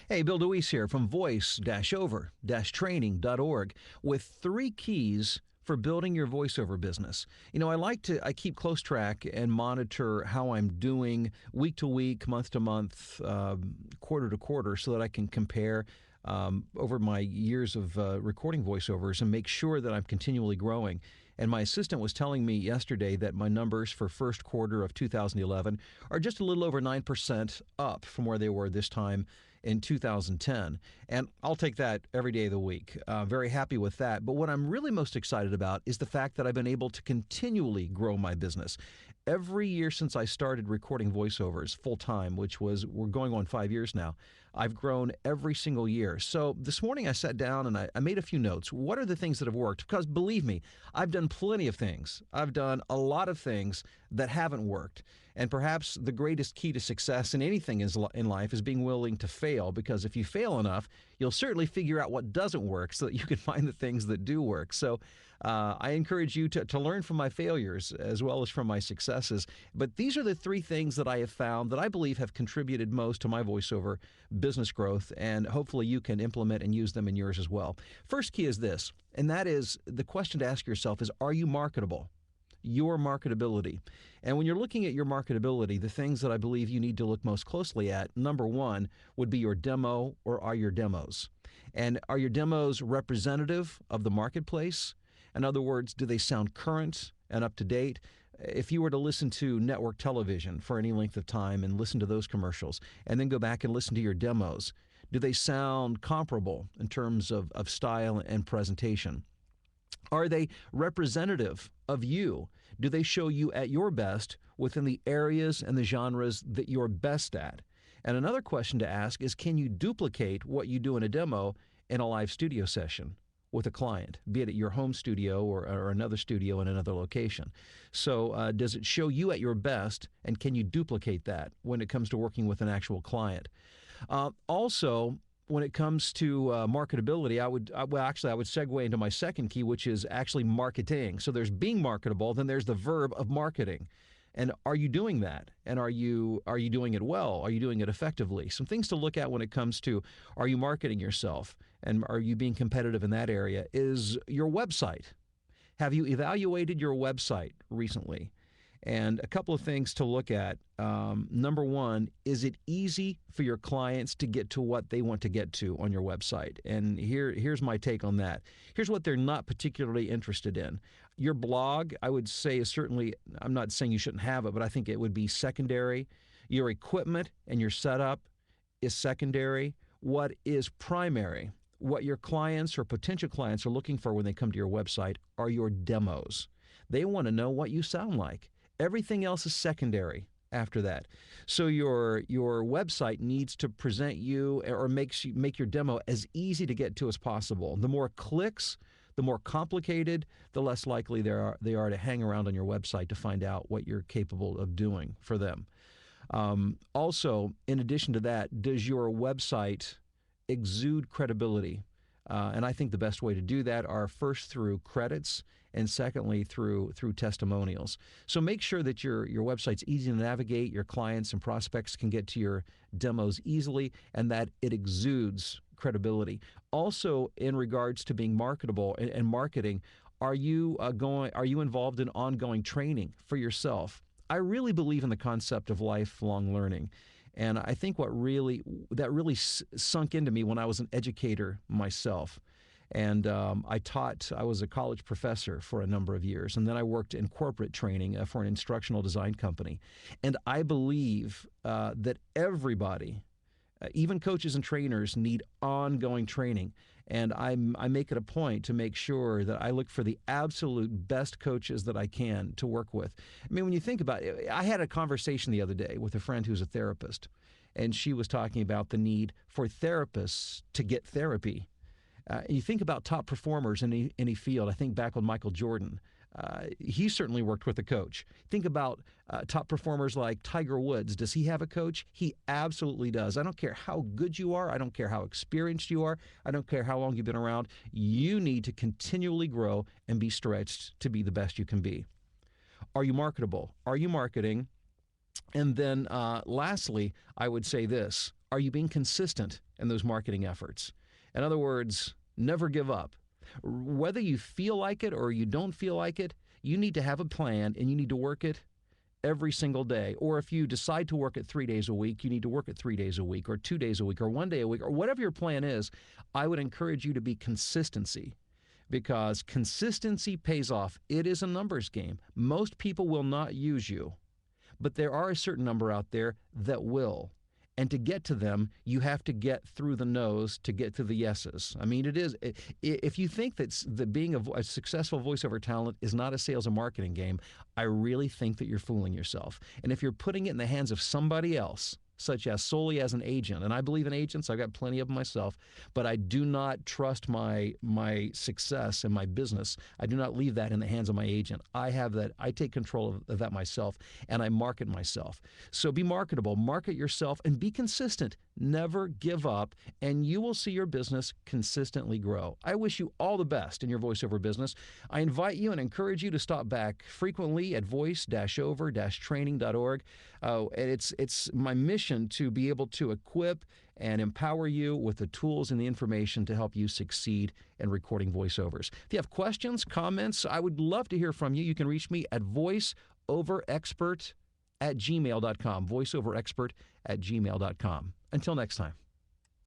Hey, Bill DeWeese here from voice-over-training.org with 3 keys for building your voiceover business. I keep close track and monitor how I'm doing week to week, month to month, quarter to quarter, so that I can compare over my years of recording voiceovers and make sure that I'm continually growing. And my assistant was telling me yesterday that my numbers for first quarter of 2011 are just a little over 9% up from where they were this time in 2010. And I'll take that every day of the week. Very happy with that. But what I'm really most excited about is the fact that I've been able to continually grow my business. Every year since I started recording voiceovers full time, we're going on 5 years now, I've grown every single year. So this morning I sat down and I made a few notes. What are the things that have worked? Because believe me, I've done plenty of things. I've done a lot of things that haven't worked. And perhaps the greatest key to success in anything in life is being willing to fail, because if you fail enough, you'll certainly figure out what doesn't work so that you can find the things that do work. So I encourage you to learn from my failures as well as from my successes. But these are the 3 things that I have found that I believe have contributed most to my voiceover business growth, and hopefully you can implement and use them in yours as well. First key is this, and that is the question to ask yourself is, are you marketable? Your marketability. And when you're looking at your marketability, the things that I believe you need to look most closely at, number 1 would be your demo, or are your demos. And are your demos representative of the marketplace? In other words, do they sound current and up to date? If you were to listen to network television for any length of time and listen to those commercials, and then go back and listen to your demos, do they sound comparable in terms of style and presentation? Are they representative of you? Do they show you at your best within the areas and the genres that you're best at? And another question to ask is, can you duplicate what you do in a demo in a live studio session with a client, be it at your home studio or another studio in another location? So does it show you at your best, and can you duplicate that when it comes to working with an actual client? Also, when it comes to marketability, I would segue into my second key, which is actually marketing. So there's being marketable, then there's the verb of marketing. And are you doing that? And are you doing it well? Are you doing it effectively? Some things to look at when it comes to, are you marketing yourself? And are you being competitive in that area? Is your website. Have you evaluated your website recently? And a couple of things to look at. Number 1, is it easy for your clients to get to what they want to get to on your website? And here's my take on that. Here's what they're not particularly interested in. Your blog, I would say, is certainly, I'm not saying you shouldn't have it, but I think it would be secondary. Your equipment and your setup is secondary. What is primary? What your clients or potential clients are looking for when they come to your website are your demos. They want to know what you sound like. Everything else is secondary after that. So your website needs to present you, or make your demo as easy to get to as possible. The more clicks, the more complicated, the less likely they are to hang around on your website to find out what you're capable of doing for them. Also, in addition to that, does your website exude credibility? And I think the best way to do that are first through credits, and secondly through testimonials. So make sure that your website's easy to navigate, your clients and prospects can get to your demos easily, and that it exudes credibility. Also, in regards to being marketable and marketing, are you involved in ongoing training for yourself? I really believe in the concept of lifelong learning. And I think that really sunk into me when I was an educator myself. And I was a college professor for a number of years, and then I worked in corporate training for an instructional design company. And I believe that everybody, even coaches and trainers, need ongoing training. And I make it a point to make sure that I look for the absolute best coaches that I can to work with. I mean, when you think about it, I had a conversation the other day with a friend who's a therapist, and she was talking about the need for therapists to get therapy. You think about top performers in any field. I think back on Michael Jordan. He certainly worked with a coach. Think about top performers like Tiger Woods. Does he have a coach? He absolutely does. I don't care how good you are. I don't care how experienced you are. I don't care how long you've been around. You need to continually grow and be stretched to be the best you can be. Are you marketable? Are you marketing? And then lastly, I would say this. Are you being consistent in those marketing efforts? In other words, never give up. Whether you feel like it or you don't feel like it, you need to have a plan and you need to work it every single day. Or if you decide to work it 3 days a week, you need to work it 3 days a week or 2 days a week or 1 day a week or whatever your plan is. I would encourage you to be consistency, because consistency pays off. It is a numbers game. Most people will not use you, but there are a certain number out there that will. And to get to them, you have to get through the no's to get to the yeses. I mean, it is. If you think that being a successful voiceover talent is not a sales and marketing game, I really think that you're fooling yourself. And if you're putting it in the hands of somebody else, such as solely as an agent, and I believe in agents, I've got plenty of them myself, but I do not trust my success in my business. I do not leave that in the hands of my agent. I have that. I take control of that myself, and I market myself. So be marketable, market yourself, and be consistent. Never give up, and you will see your business consistently grow. I wish you all the best in your voiceover business. I invite you and encourage you to stop back frequently at voice-over-training.org. And it's my mission to be able to equip and empower you with the tools and the information to help you succeed in recording voiceovers. If you have questions, comments, I would love to hear from you. You can reach me at voiceoverexpert@gmail.com, voiceoverexpert@gmail.com. Until next time.